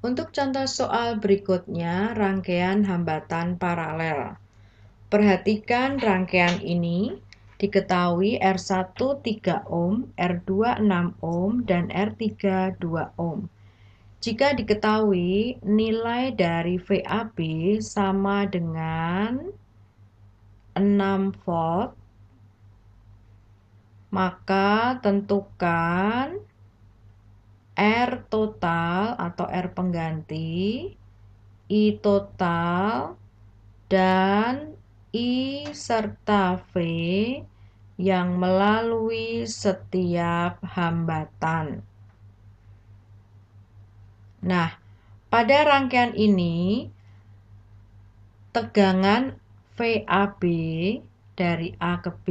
Untuk contoh soal berikutnya, rangkaian hambatan paralel. Perhatikan rangkaian ini, diketahui R1 3 ohm, R2 6 ohm, dan R3 2 ohm. Jika diketahui nilai dari VAB sama dengan 6 volt, maka tentukan R total atau R pengganti, I total, dan I serta V yang melalui setiap hambatan. Nah, pada rangkaian ini, tegangan VAB dari A ke B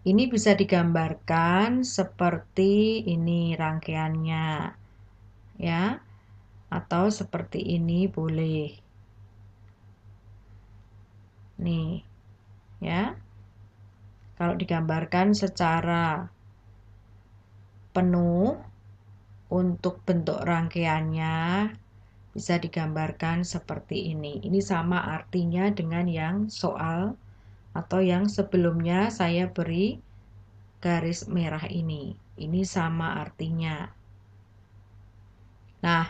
ini bisa digambarkan seperti ini rangkaiannya, ya, atau seperti ini boleh. Nih, ya. Kalau digambarkan secara penuh untuk bentuk rangkaiannya bisa digambarkan seperti ini. Ini sama artinya dengan yang soal atau yang sebelumnya saya beri garis merah ini. Ini sama artinya. Nah,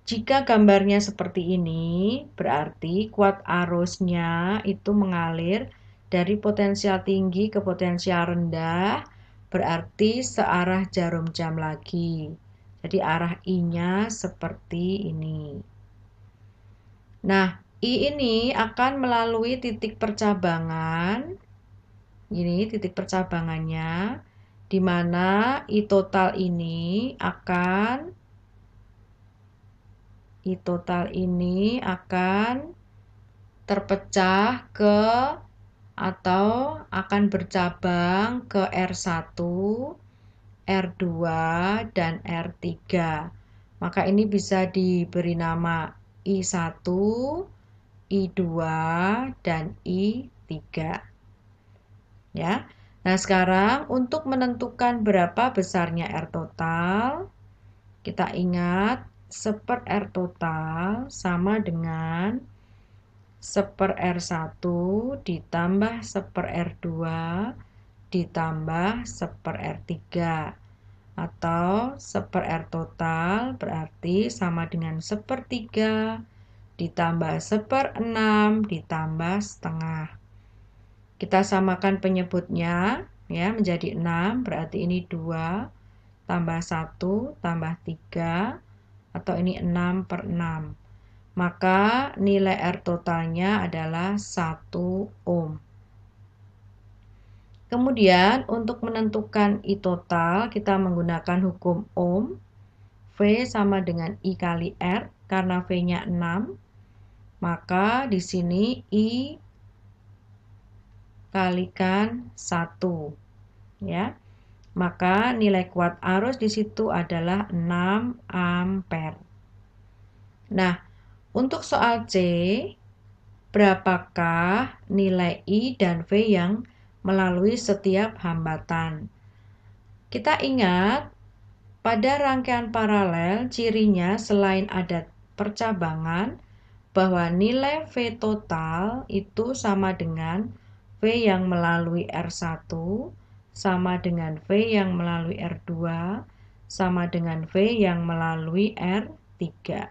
jika gambarnya seperti ini, berarti kuat arusnya itu mengalir dari potensial tinggi ke potensial rendah, berarti searah jarum jam lagi. Jadi arah I-nya seperti ini. Nah, I ini akan melalui titik percabangan. Ini titik percabangannya, di mana I total ini akan terpecah ke atau akan bercabang ke R1, R2, dan R3. Maka ini bisa diberi nama I1, I2, dan I3. Ya. Nah, sekarang untuk menentukan berapa besarnya R total, kita ingat 1/r R total sama dengan 1/r R1 ditambah 1/r R2 ditambah 1/r R3. Atau 1/r R total berarti sama dengan 1/3 ditambah 1/6 ditambah setengah. Kita samakan penyebutnya ya menjadi 6, berarti ini 2 tambah 1 tambah 3, atau ini 6/6. Maka nilai R totalnya adalah 1 ohm. Kemudian untuk menentukan I total kita menggunakan hukum ohm. V sama dengan I kali R, karena V-nya 6. Maka di sini I kalikan 1. Ya. Maka nilai kuat arus di situ adalah 6 ampere. Nah, untuk soal C, berapakah nilai I dan V yang melalui setiap hambatan? Kita ingat, pada rangkaian paralel, cirinya selain ada percabangan, bahwa nilai V total itu sama dengan V yang melalui R1, sama dengan V yang melalui R2, sama dengan V yang melalui R3.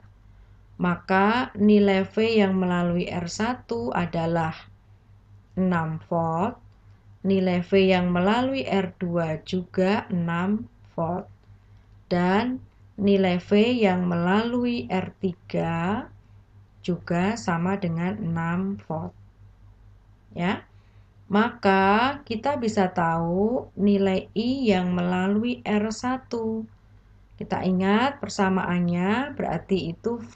Maka nilai V yang melalui R1 adalah 6 volt, nilai V yang melalui R2 juga 6 volt, dan nilai V yang melalui R3 juga sama dengan 6 volt. Ya. Maka kita bisa tahu nilai I yang melalui R1. Kita ingat persamaannya berarti itu V,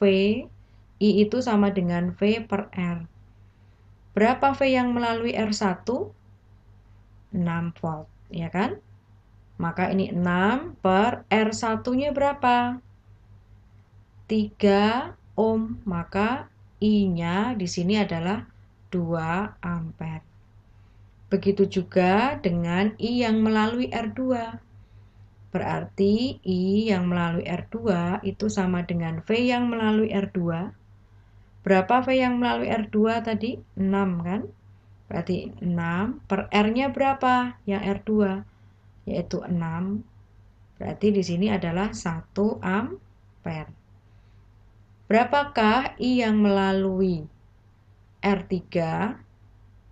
I itu sama dengan V per R. Berapa V yang melalui R1? 6 volt, ya kan? Maka ini 6 per R1-nya berapa? 3 ohm, maka I-nya di sini adalah 2 ampere. Begitu juga dengan I yang melalui R2. Berarti I yang melalui R2 itu sama dengan V yang melalui R2. Berapa V yang melalui R2 tadi? 6 kan? Berarti 6 per R-nya berapa? Yang R2 yaitu 6. Berarti di sini adalah 1 ampere. Berapakah I yang melalui R3?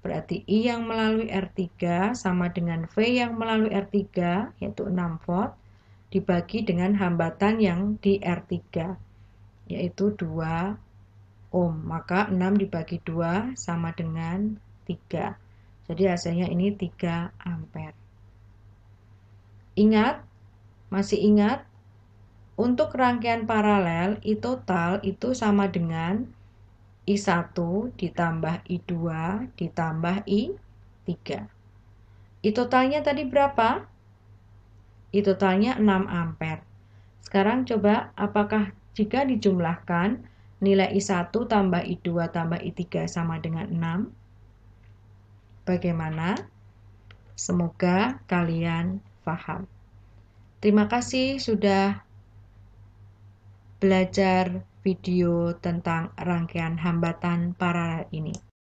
Berarti I yang melalui R3 sama dengan V yang melalui R3 yaitu 6 volt dibagi dengan hambatan yang di R3 yaitu 2 ohm. Maka 6 dibagi 2 sama dengan 3. Jadi hasilnya ini 3 ampere. Masih ingat? Untuk rangkaian paralel, I total itu sama dengan I1 ditambah I2 ditambah I3. I totalnya tadi berapa? I totalnya 6 ampere. Sekarang coba apakah jika dijumlahkan nilai I1 tambah I2 tambah I3 sama dengan 6? Bagaimana? Semoga kalian paham. Terima kasih sudah belajar video tentang rangkaian hambatan paralel ini.